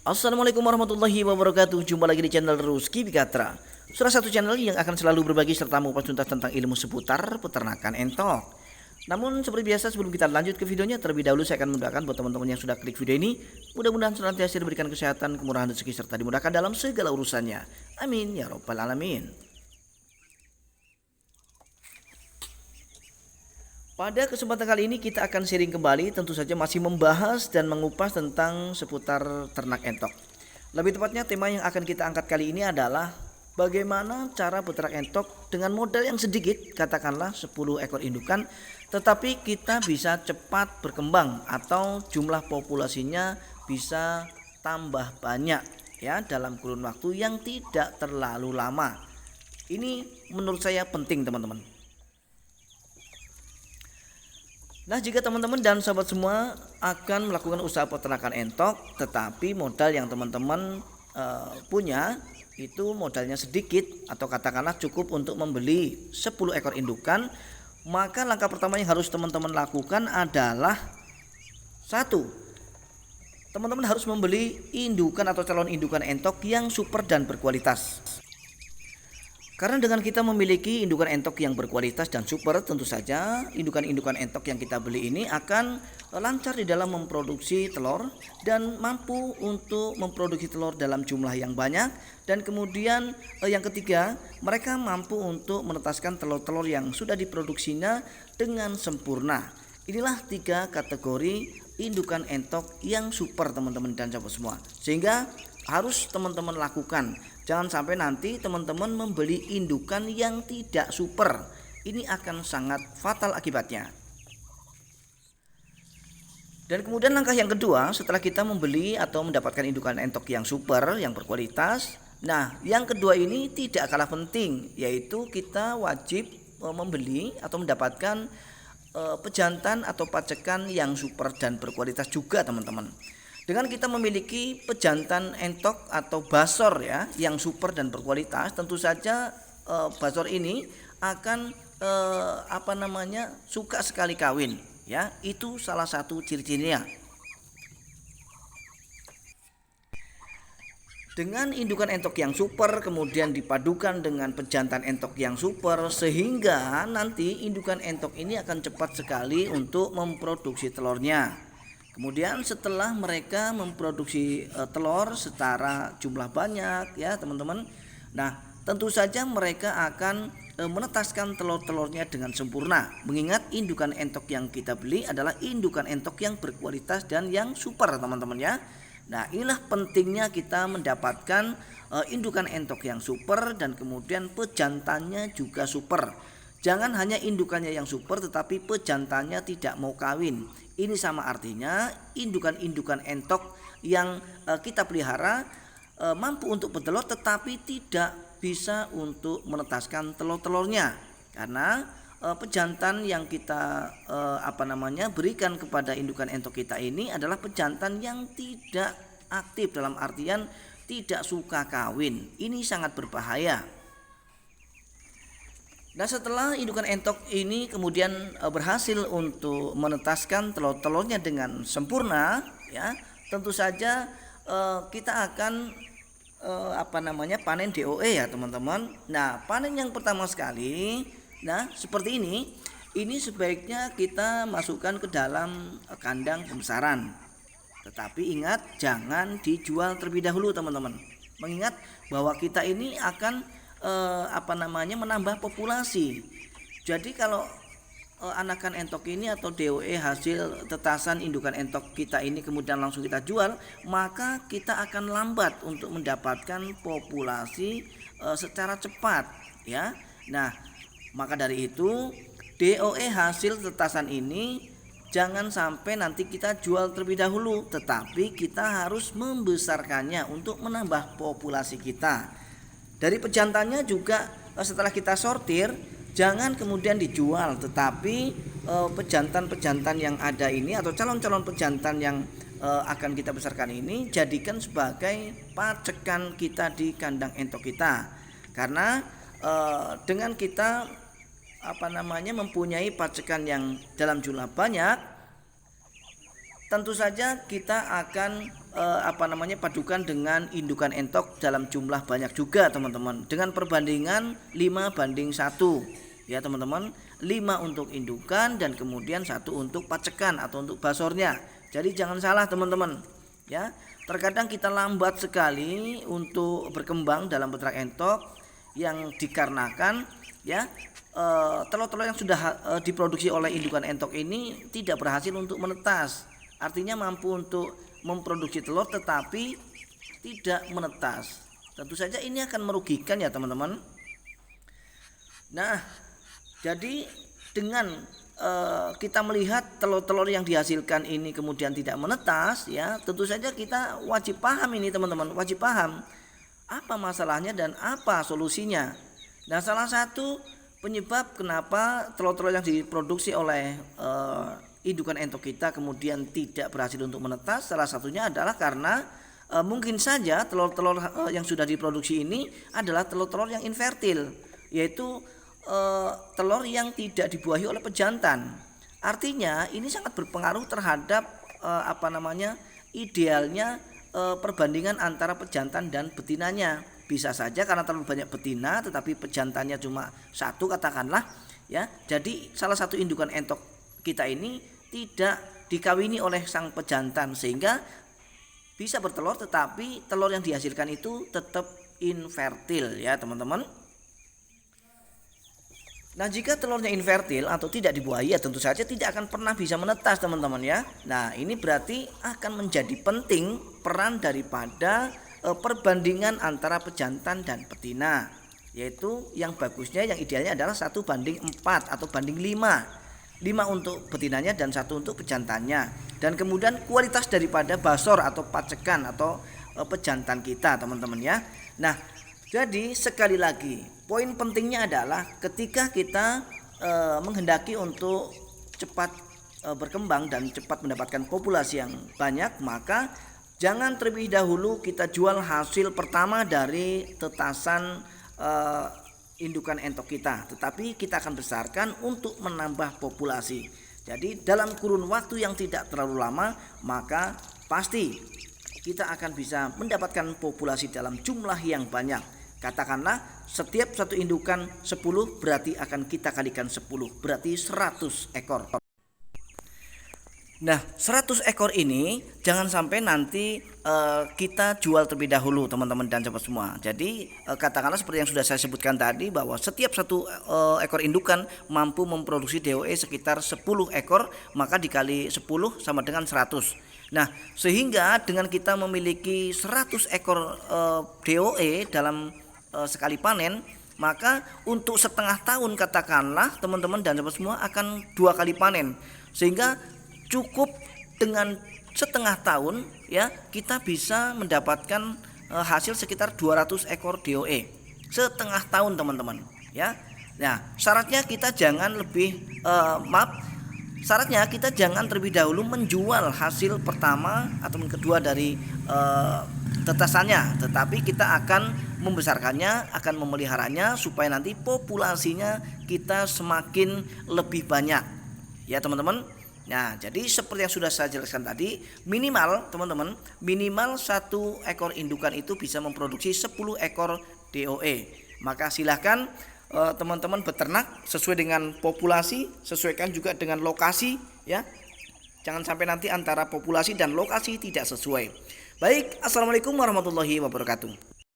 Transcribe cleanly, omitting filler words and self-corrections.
Assalamualaikum warahmatullahi wabarakatuh. Jumpa lagi di channel Ruski Bikatra. Salah satu channel yang akan selalu berbagi serta mengupas tuntas tentang ilmu seputar peternakan entok. Namun seperti biasa sebelum kita lanjut ke videonya, terlebih dahulu saya akan mendoakan buat teman-teman yang sudah klik video ini, mudah-mudahan senantiasa diberikan kesehatan, kemurahan rezeki serta dimudahkan dalam segala urusannya. Amin ya robbal alamin. Pada kesempatan kali ini kita akan sharing kembali, tentu saja masih membahas dan mengupas tentang seputar ternak entok. Lebih tepatnya tema yang akan kita angkat kali ini adalah bagaimana cara beternak entok dengan modal yang sedikit, katakanlah 10 ekor indukan, tetapi kita bisa cepat berkembang atau jumlah populasinya bisa tambah banyak ya dalam kurun waktu yang tidak terlalu lama. Ini menurut saya penting teman-teman. Nah, jika teman-teman dan sahabat semua akan melakukan usaha peternakan entok, tetapi modal yang teman-teman punya itu modalnya sedikit atau katakanlah cukup untuk membeli 10 ekor indukan, maka langkah pertama yang harus teman-teman lakukan adalah satu, teman-teman harus membeli indukan atau calon indukan entok yang super dan berkualitas. Karena dengan kita memiliki indukan entok yang berkualitas dan super, tentu saja indukan-indukan entok yang kita beli ini akan lancar di dalam memproduksi telur dan mampu untuk memproduksi telur dalam jumlah yang banyak. Dan kemudian yang ketiga, mereka mampu untuk menetaskan telur-telur yang sudah diproduksinya dengan sempurna. Inilah 3 kategori indukan entok yang super teman-teman dan sahabat semua. Sehingga harus teman-teman lakukan. Jangan sampai nanti teman-teman membeli indukan yang tidak super. Ini akan sangat fatal akibatnya. Dan kemudian langkah yang kedua, setelah kita membeli atau mendapatkan indukan entok yang super, yang berkualitas, nah yang kedua ini tidak kalah penting, yaitu kita wajib membeli atau mendapatkan pejantan atau pacekan yang super dan berkualitas juga teman-teman. Dengan kita memiliki pejantan entok atau basor ya yang super dan berkualitas, tentu saja basor ini akan suka sekali kawin ya. Itu salah satu ciri-cirinya. Dengan indukan entok yang super kemudian dipadukan dengan pejantan entok yang super, sehingga nanti indukan entok ini akan cepat sekali untuk memproduksi telurnya. Kemudian setelah mereka memproduksi telur secara jumlah banyak ya teman-teman. Nah, tentu saja mereka akan menetaskan telur-telurnya dengan sempurna. Mengingat indukan entok yang kita beli adalah indukan entok yang berkualitas dan yang super teman-teman ya. Nah, inilah pentingnya kita mendapatkan indukan entok yang super dan kemudian pejantannya juga super. Jangan hanya indukannya yang super tetapi pejantannya tidak mau kawin. Ini sama artinya indukan-indukan entok yang kita pelihara mampu untuk bertelur tetapi tidak bisa untuk menetaskan telur-telurnya. Karena pejantan yang kita berikan kepada indukan entok kita ini adalah pejantan yang tidak aktif, dalam artian tidak suka kawin. Ini sangat berbahaya. Nah, setelah indukan entok ini kemudian berhasil untuk menetaskan telur-telurnya dengan sempurna ya, tentu saja kita akan panen DOE ya teman-teman. Nah, panen yang pertama sekali, nah seperti ini sebaiknya kita masukkan ke dalam kandang pembesaran. Tetapi ingat, jangan dijual terlebih dahulu teman-teman. Mengingat bahwa kita ini akan menambah populasi. Jadi kalau anakan entok ini atau DOE hasil tetasan indukan entok kita ini kemudian langsung kita jual, maka kita akan lambat untuk mendapatkan populasi secara cepat ya. Nah, maka dari itu DOE hasil tetasan ini jangan sampai nanti kita jual terlebih dahulu, tetapi kita harus membesarkannya untuk menambah populasi kita. Dari pejantannya juga setelah kita sortir, jangan kemudian dijual, tetapi pejantan-pejantan yang ada ini atau calon-calon pejantan yang akan kita besarkan ini jadikan sebagai pacekan kita di kandang entok kita. Karena dengan kita mempunyai pacekan yang dalam jumlah banyak, tentu saja kita akan padukan dengan indukan entok dalam jumlah banyak juga teman-teman, dengan perbandingan 5:1 ya teman-teman. 5 untuk indukan dan kemudian 1 untuk pacekan atau untuk basornya. Jadi jangan salah teman-teman ya. Terkadang kita lambat sekali untuk berkembang dalam peternak entok yang dikarenakan ya telur-telur yang sudah diproduksi oleh indukan entok ini tidak berhasil untuk menetas. Artinya mampu untuk memproduksi telur tetapi tidak menetas. Tentu saja ini akan merugikan ya teman-teman. Nah, jadi dengan kita melihat telur-telur yang dihasilkan ini kemudian tidak menetas ya, tentu saja kita wajib paham ini teman-teman, wajib paham apa masalahnya dan apa solusinya. Nah, salah satu penyebab kenapa telur-telur yang diproduksi oleh indukan entok kita kemudian tidak berhasil untuk menetas, salah satunya adalah karena mungkin saja telur-telur yang sudah diproduksi ini adalah telur-telur yang infertil, yaitu telur yang tidak dibuahi oleh pejantan. Artinya ini sangat berpengaruh terhadap idealnya perbandingan antara pejantan dan betinanya. Bisa saja karena terlalu banyak betina tetapi pejantannya cuma 1 katakanlah ya. Jadi salah satu indukan entok kita ini tidak dikawini oleh sang pejantan sehingga bisa bertelur tetapi telur yang dihasilkan itu tetap infertil ya teman-teman. Nah, jika telurnya infertil atau tidak dibuahi ya tentu saja tidak akan pernah bisa menetas teman-teman ya. Nah, ini berarti akan menjadi penting peran daripada perbandingan antara pejantan dan betina, yaitu yang bagusnya yang idealnya adalah 1:4 atau banding 5 untuk betinanya dan 1 untuk pejantannya. Dan kemudian kualitas daripada basor atau pacekan atau pejantan kita teman-teman ya. Nah, jadi sekali lagi poin pentingnya adalah ketika kita menghendaki untuk cepat berkembang dan cepat mendapatkan populasi yang banyak, maka jangan terlebih dahulu kita jual hasil pertama dari tetasan indukan entok kita, tetapi kita akan besarkan untuk menambah populasi. Jadi dalam kurun waktu yang tidak terlalu lama, maka pasti kita akan bisa mendapatkan populasi dalam jumlah yang banyak. Katakanlah setiap satu indukan 10 berarti akan kita kalikan 10, berarti 100 ekor. Nah, 100 ekor ini jangan sampai nanti kita jual terlebih dahulu teman-teman dan sahabat semua. Jadi katakanlah seperti yang sudah saya sebutkan tadi bahwa setiap satu ekor indukan mampu memproduksi DOE sekitar 10 ekor, maka dikali 10 sama dengan 100. Nah, sehingga dengan kita memiliki 100 ekor DOE dalam sekali panen, maka untuk setengah tahun katakanlah teman-teman dan sahabat semua akan 2 kali panen, sehingga cukup dengan setengah tahun ya kita bisa mendapatkan hasil sekitar 200 ekor DOE setengah tahun teman-teman ya. Nah, syaratnya kita jangan syaratnya kita jangan terlebih dahulu menjual hasil pertama atau kedua dari tetasannya, tetapi kita akan membesarkannya, akan memeliharanya supaya nanti populasinya kita semakin lebih banyak ya teman-teman. Nah, jadi seperti yang sudah saya jelaskan tadi, minimal teman-teman, minimal 1 ekor indukan itu bisa memproduksi 10 ekor DOE. Maka silahkan teman-teman beternak sesuai dengan populasi, sesuaikan juga dengan lokasi ya. Jangan sampai nanti antara populasi dan lokasi tidak sesuai. Baik, assalamualaikum warahmatullahi wabarakatuh.